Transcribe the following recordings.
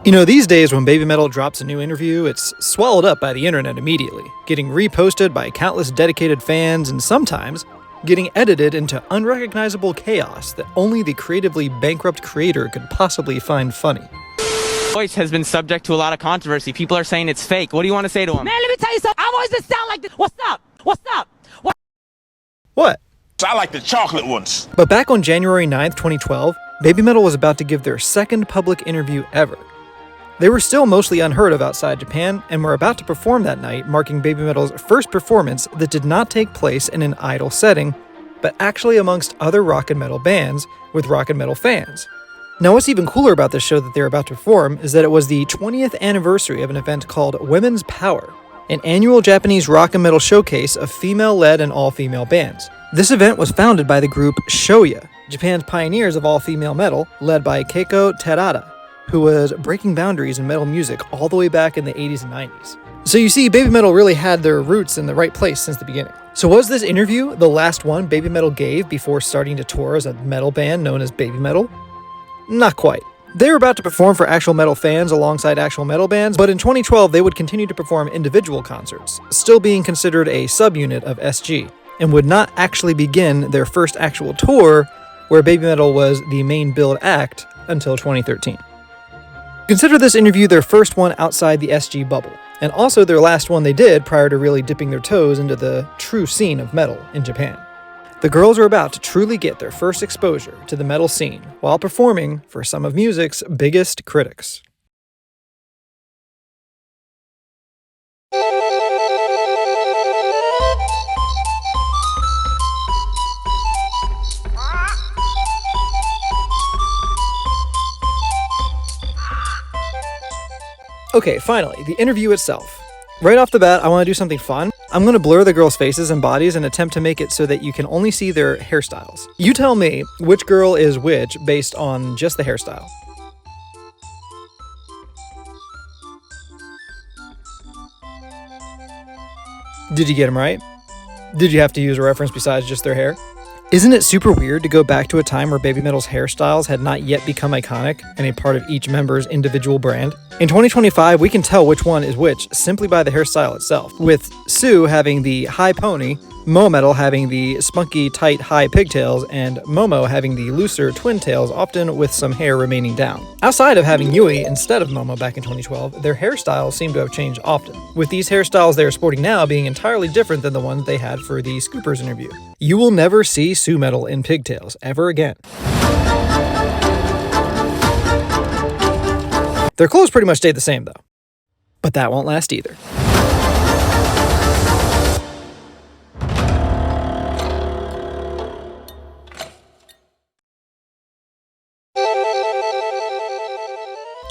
You know, these days when Babymetal drops a new interview, it's swallowed up by the internet immediately, getting reposted by countless dedicated fans and sometimes getting edited into unrecognizable chaos that only the creatively bankrupt creator could possibly find funny. Voice has been subject to a lot of controversy. People are saying it's fake. What do you want to say to him? Man, let me tell you something. I've always been sound like this. What's up? What's up? What? I like the chocolate ones. But back on January 9th, 2012, Babymetal was about to give their second public interview ever. They were still mostly unheard of outside Japan and were about to perform that night, marking Babymetal's first performance that did not take place in an idol setting, but actually amongst other rock and metal bands with rock and metal fans. Now, what's even cooler about this show that they're about to perform is that it was the 20th anniversary of an event called Women's Power, an annual Japanese rock and metal showcase of female-led and all-female bands. This event was founded by the group Shoya, Japan's pioneers of all-female metal, led by Keiko Terada, who was breaking boundaries in metal music all the way back in the 80s and 90s. So you see, Babymetal really had their roots in the right place since the beginning. So was this interview the last one Babymetal gave before starting to tour as a metal band known as Babymetal? Not quite. They were about to perform for actual metal fans alongside actual metal bands, but in 2012 they would continue to perform individual concerts, still being considered a subunit of SG, and would not actually begin their first actual tour, where Babymetal was the main billed act, until 2013. Consider this interview their first one outside the SG bubble, and also their last one they did prior to really dipping their toes into the true scene of metal in Japan. The girls are about to truly get their first exposure to the metal scene while performing for some of music's biggest critics. Okay, finally, the interview itself. Right off the bat, I want to do something fun. I'm going to blur the girls' faces and bodies and attempt to make it so that you can only see their hairstyles. You tell me which girl is which based on just the hairstyle. Did you get them right? Did you have to use a reference besides just their hair? Isn't it super weird to go back to a time where Babymetal's hairstyles had not yet become iconic and a part of each member's individual brand? In 2025, we can tell which one is which simply by the hairstyle itself, with Sue having the high pony, Moa-metal having the spunky, tight, high pigtails, and Momo having the looser twin tails, often with some hair remaining down. Outside of having Yui instead of Momo back in 2012, their hairstyles seem to have changed often, with these hairstyles they are sporting now being entirely different than the ones they had for the Scoopers interview. You will never see Sumetal in pigtails ever again. Their clothes pretty much stayed the same though, but that won't last either.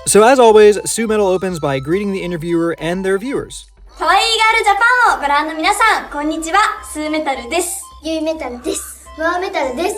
So as always, Sumetal opens by greeting the interviewer and their viewers. Kawaii Girl Japan をご覧の皆さん、こんにちは。Sumetal です。Yui-Metal です。Moa-metal です。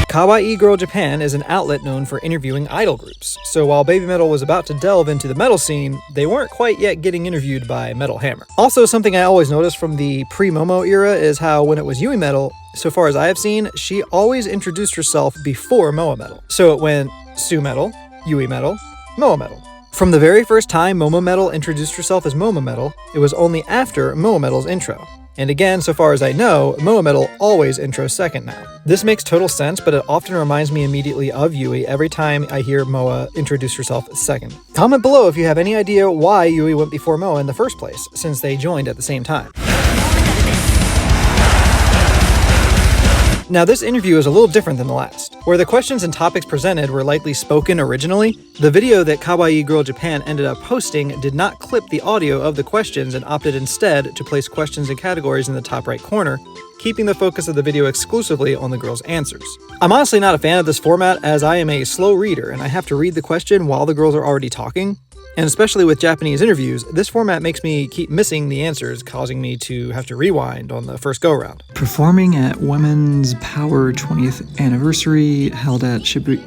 Kawaii Girl Japan is an outlet known for interviewing idol groups, so while Babymetal was about to delve into the metal scene, they weren't quite yet getting interviewed by Metal Hammer. Also, something I always noticed from the pre-Momo era is how when it was Yui-Metal, so far as I have seen, she always introduced herself before Moa-metal. So it went Sumetal, Yui-Metal, Moa-metal. From the very first time Momo-metal introduced herself as Momo-metal, it was only after Moa-metal's intro. And again, so far as I know, Moa-metal always intros second now. This makes total sense, but it often reminds me immediately of Yui every time I hear Moa introduce herself second. Comment below if you have any idea why Yui went before Moa in the first place, since they joined at the same time. Now, this interview is a little different than the last. Where the questions and topics presented were likely spoken originally, the video that Kawaii Girl Japan ended up posting did not clip the audio of the questions and opted instead to place questions and categories in the top right corner, keeping the focus of the video exclusively on the girls' answers. I'm honestly not a fan of this format, as I am a slow reader and I have to read the question while the girls are already talking. And especially with Japanese interviews, this format makes me keep missing the answers, causing me to have to rewind on the first go-around. Performing at Women's Power 20th anniversary held at Shibuya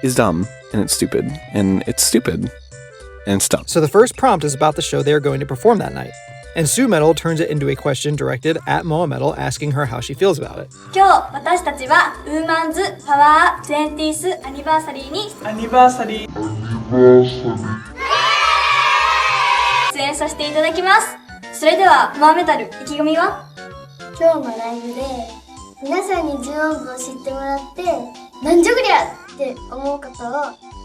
is dumb, and it's stupid, and it's stupid, and it's dumb. So the first prompt is about the show they are going to perform that night. And Sumetal turns it into a question directed at Moa-metal, asking her how she feels about it. 今日私たちはウーマンズパワー 20th アニバーサリーに出演させていただきます。それではモアメタル意気込みは？今日のライブで皆さんに純音部を知ってもらってなんじゃこりゃって思うことを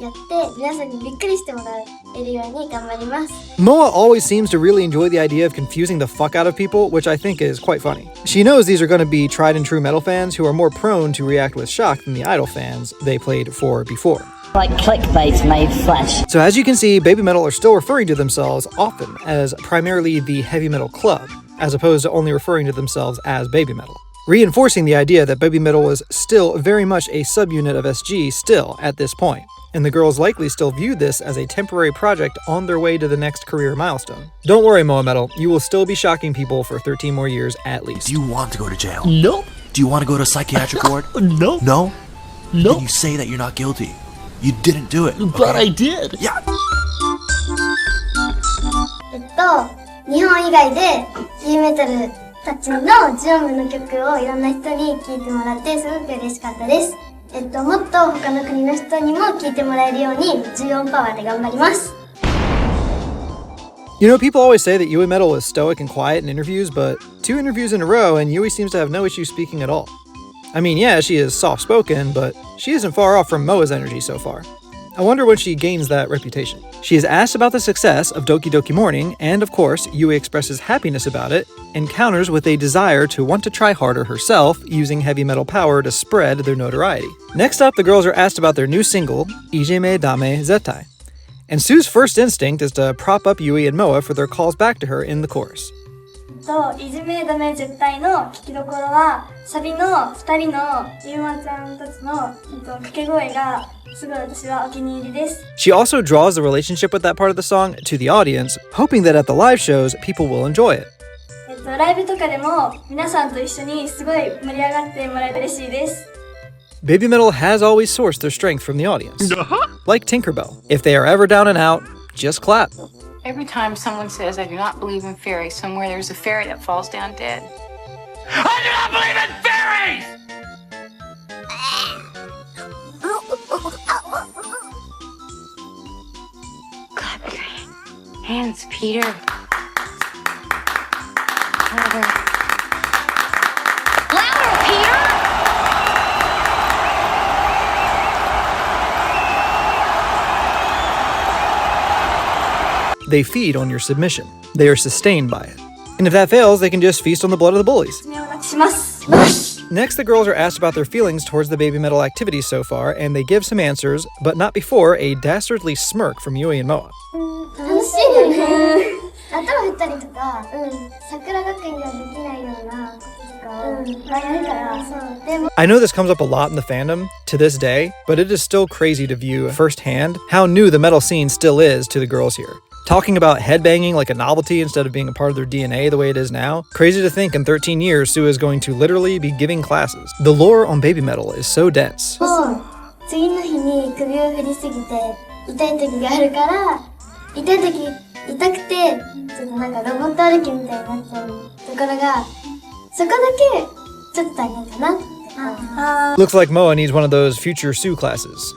やって皆さんにびっくりしてもらえるように頑張ります。 Moa always seems to really enjoy the idea of confusing the fuck out of people, which I think is quite funny. She knows these are going to be tried and true metal fans who are more prone to react with shock than the idol fans they played for before. Like clickbait made flesh. So as you can see, Babymetal are still referring to themselves often as primarily the heavy metal club, as opposed to only referring to themselves as Babymetal, reinforcing the idea that Babymetal was still very much a subunit of SG still at this point, and the girls likely still viewed this as a temporary project on their way to the next career milestone. Don't worry, Moa-metal, you will still be shocking people for 13 more years at least. Do you want to go to jail? Nope. Do you want to go to psychiatric ward? No. No? Nope. Then you say that you're not guilty. You didn't do it. But okay? I did. Yeah. 日本以外でユーメタルたちの純音部の曲をいろんな人に聴いてもらってすごく嬉しかったです。もっと他の国の人にも聴いてもらえるように純音パワーで頑張ります。You know, people always say that Yui-Metal was stoic and quiet in interviews, but 2 interviews in a row and Yui seems to have no issue speaking at all. I mean, yeah, she is soft-spoken, but she isn't far off from Moa's energy so far. I wonder when she gains that reputation. She is asked about the success of Doki Doki Morning, and of course, Yui expresses happiness about it, and counters with a desire to want to try harder herself, using heavy metal power to spread their notoriety. Next up, the girls are asked about their new single, Ijime Dame Zettai. And Sue's first instinct is to prop up Yui and Moa for their calls back to her in the chorus. いじめダメ絶対の聞きどころはサビの2人のゆうまちゃんたちの掛け声がすごい私はお気に入りです。 She also draws the relationship with that part of the song to the audience, hoping that at the live shows, people will enjoy it. ライブとかでも皆さんと一緒にすごい盛り上がってもらえて嬉しいです。 Babymetal has always sourced their strength from the audience. Like Tinkerbell. If they are ever down and out, just clap. Every time someone says, I do not believe in fairies, somewhere there's a fairy that falls down dead. I do not believe in fairies! Clap your hands, Peter. Louder. Louder, Peter! They feed on your submission. They are sustained by it. And if that fails, they can just feast on the blood of the bullies. お願いします。 Next, the girls are asked about their feelings towards the Babymetal activities so far, and they give some answers, but not before a dastardly smirk from Yui and Moa. 楽しいよね。頭振ったりとか、桜学園ではできないようなこととかをやるから、そう。でも I know this comes up a lot in the fandom to this day, but it is still crazy to view firsthand how new the metal scene still is to the girls here. Talking about headbanging like a novelty instead of being a part of their DNA the way it is now. Crazy to think in 13 years, Sue is going to literally be giving classes. The lore on Babymetal is so dense. 次の日に首を振りすぎて痛い時があるから、痛い時痛くてちょっとなんかロボット歩きみたいになっちゃうところが、そこだけちょっと大変かな。Looks like Moa needs one of those future Sue classes.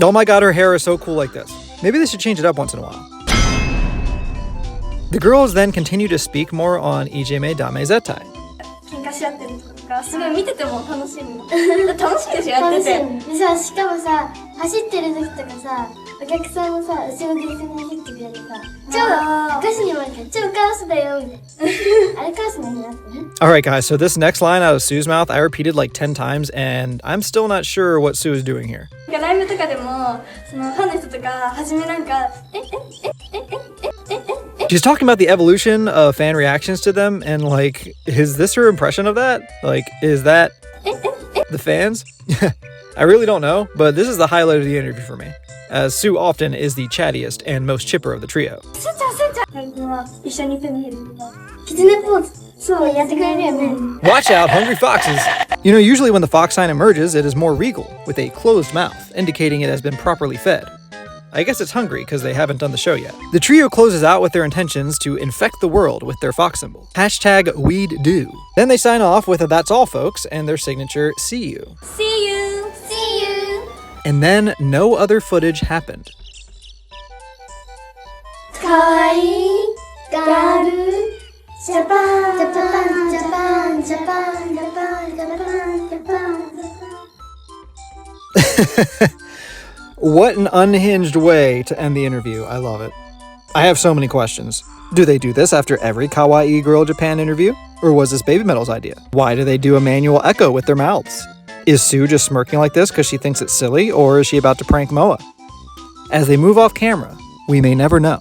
Oh my god, her hair is so cool like this. Maybe they should change it up once in a while. The girls then continue to speak more on Ijime Dame Zettai. 喧嘩し合ってるとかすごい見てても楽しいもん。楽しいでしょやってて。でさ、しかもさ、走ってる時とかさ、お客さんもさ、後ろで一緒に走ってくれるさ、超歌詞にもあるけど、超カオスだよみたいな。あれカオスの日になってる。Alright guys, so this next line out of Sue's mouth, I repeated like 10 times, and I'm still not sure what Sue is doing here. ライブとかでも、そのファンの人とか、初めなんか、She's talking about the evolution of fan reactions to them, and like, is this her impression of that? Like, is that the fans? I really don't know, but this is the highlight of the interview for me, as Sue often is the chattiest and most chipper of the trio. Watch out, hungry foxes! You know, usually when the fox sign emerges, it is more regal, with a closed mouth, indicating it has been properly fed. I guess it's hungry because they haven't done the show yet. The trio closes out with their intentions to infect the world with their fox symbol. #WeedDo. Then they sign off with a "That's all, folks," and their signature "See you." See you! See you! And then no other footage happened. Kawaii Girl Japan, Japan, Japan, Japan, Japan, Japan, Japan. What an unhinged way to end the interview. I love it. I have so many questions. Do they do this after every Kawaii Girl Japan interview? Or was this Babymetal's idea? Why do they do a manual echo with their mouths? Is Sue just smirking like this because she thinks it's silly, or is she about to prank Moa? As they move off camera, we may never know.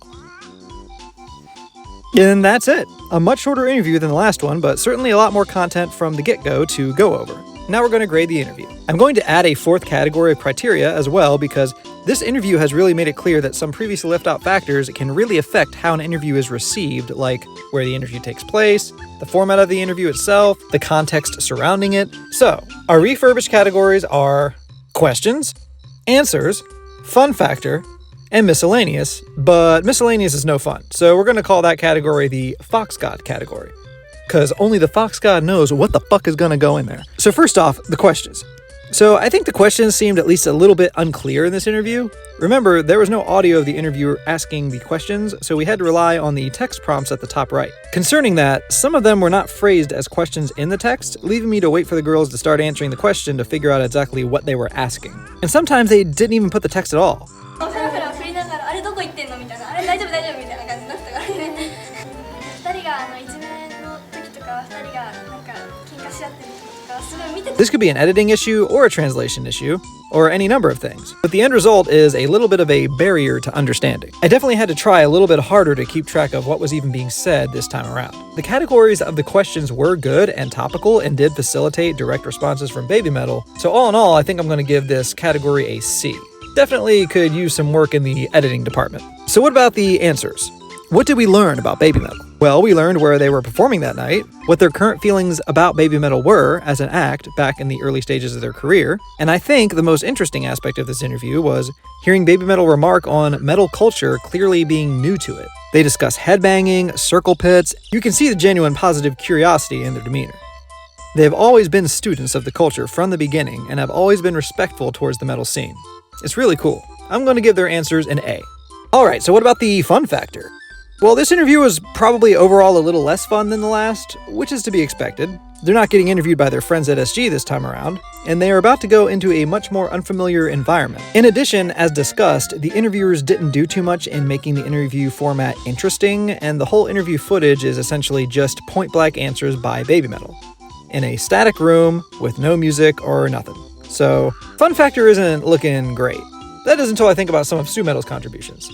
And that's it. A much shorter interview than the last one, but certainly a lot more content from the get-go to go over. Now we're going to grade the interview. I'm going to add a fourth category of criteria as well, because this interview has really made it clear that some previously left out factors can really affect how an interview is received, like where the interview takes place, the format of the interview itself, the context surrounding it. So, our refurbished categories are questions, answers, fun factor, and miscellaneous, but miscellaneous is no fun. So we're going to call that category the Fox God category, because only the Fox God knows what the fuck is going to go in there. So first off, the questions. So I think the questions seemed at least a little bit unclear in this interview. Remember, there was no audio of the interviewer asking the questions, so we had to rely on the text prompts at the top right. Concerning that, some of them were not phrased as questions in the text, leaving me to wait for the girls to start answering the question to figure out exactly what they were asking. And sometimes they didn't even put the text at all. This could be an editing issue or a translation issue, or any number of things. But the end result is a little bit of a barrier to understanding. I definitely had to try a little bit harder to keep track of what was even being said this time around. The categories of the questions were good and topical and did facilitate direct responses from Babymetal, so all in all, I think I'm going to give this category a C. Definitely could use some work in the editing department. So what about the answers? What did we learn about Babymetal? Well, we learned where they were performing that night, what their current feelings about Babymetal were as an act back in the early stages of their career, and I think the most interesting aspect of this interview was hearing Babymetal remark on metal culture clearly being new to it. They discuss headbanging, circle pits. You can see the genuine positive curiosity in their demeanor. They have always been students of the culture from the beginning and have always been respectful towards the metal scene. It's really cool. I'm going to give their answers an A. Alright, so what about the fun factor? Well, this interview was probably overall a little less fun than the last, which is to be expected. They're not getting interviewed by their friends at SG this time around, and they are about to go into a much more unfamiliar environment. In addition, as discussed, the interviewers didn't do too much in making the interview format interesting, and the whole interview footage is essentially just point-blank answers by Babymetal, in a static room with no music or nothing. So, fun factor isn't looking great. That is until I think about some of Sumetal's contributions.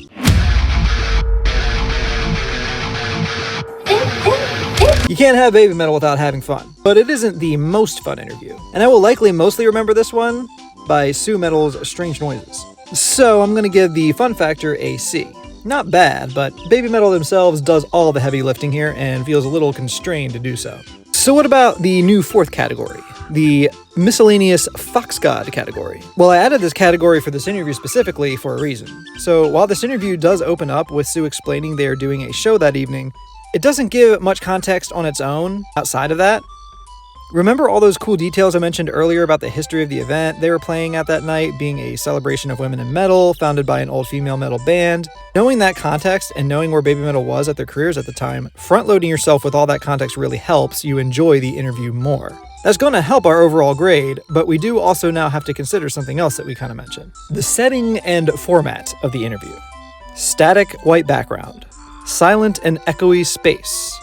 You can't have Babymetal without having fun, but it isn't the most fun interview, and I will likely mostly remember this one by Sumetal's strange noises. So I'm gonna give the fun factor a C. Not bad, but Babymetal themselves does all the heavy lifting here and feels a little constrained to do so. So what about the new fourth category, the miscellaneous Fox God category? Well, I added this category for this interview specifically for a reason. So while this interview does open up with Sue explaining they are doing a show that evening, it doesn't give much context on its own outside of that. Remember all those cool details I mentioned earlier about the history of the event they were playing at that night being a celebration of women in metal, founded by an old female metal band? Knowing that context and knowing where Babymetal was at their careers at the time, front-loading yourself with all that context really helps you enjoy the interview more. That's going to help our overall grade, but we do also now have to consider something else that we kind of mentioned. The setting and format of the interview. Static white background. Silent and echoey space.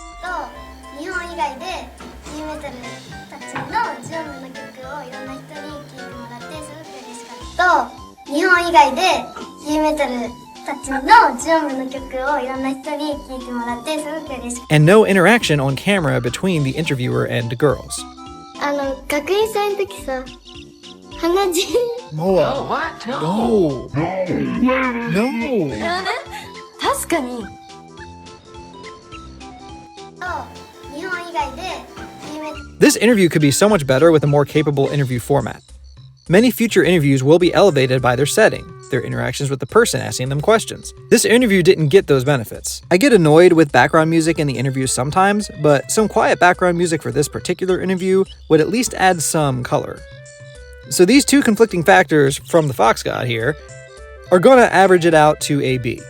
And no interaction on camera between the interviewer and girls. Moa. What? No. This interview could be so much better with a more capable interview format. Many future interviews will be elevated by their setting, their interactions with the person asking them questions. This interview didn't get those benefits. I get annoyed with background music in the interviews sometimes, but some quiet background music for this particular interview would at least add some color. So these two conflicting factors from the Fox God here are going to average it out to a B.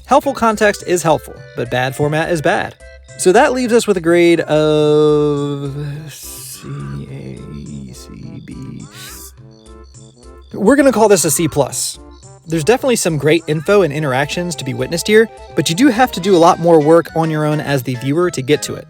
Helpful context is helpful, but bad format is bad. So that leaves us with a grade of C, A, C, B. We're going to call this a C+. There's definitely some great info and interactions to be witnessed here, but you do have to do a lot more work on your own as the viewer to get to it.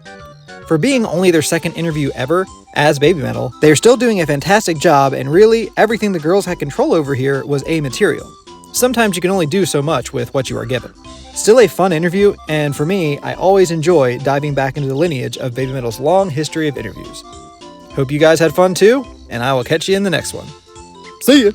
For being only their second interview ever as Babymetal, they are still doing a fantastic job, and really, everything the girls had control over here was A material. Sometimes you can only do so much with what you are given. Still a fun interview, and for me, I always enjoy diving back into the lineage of Babymetal's long history of interviews. Hope you guys had fun too, and I will catch you in the next one. See ya!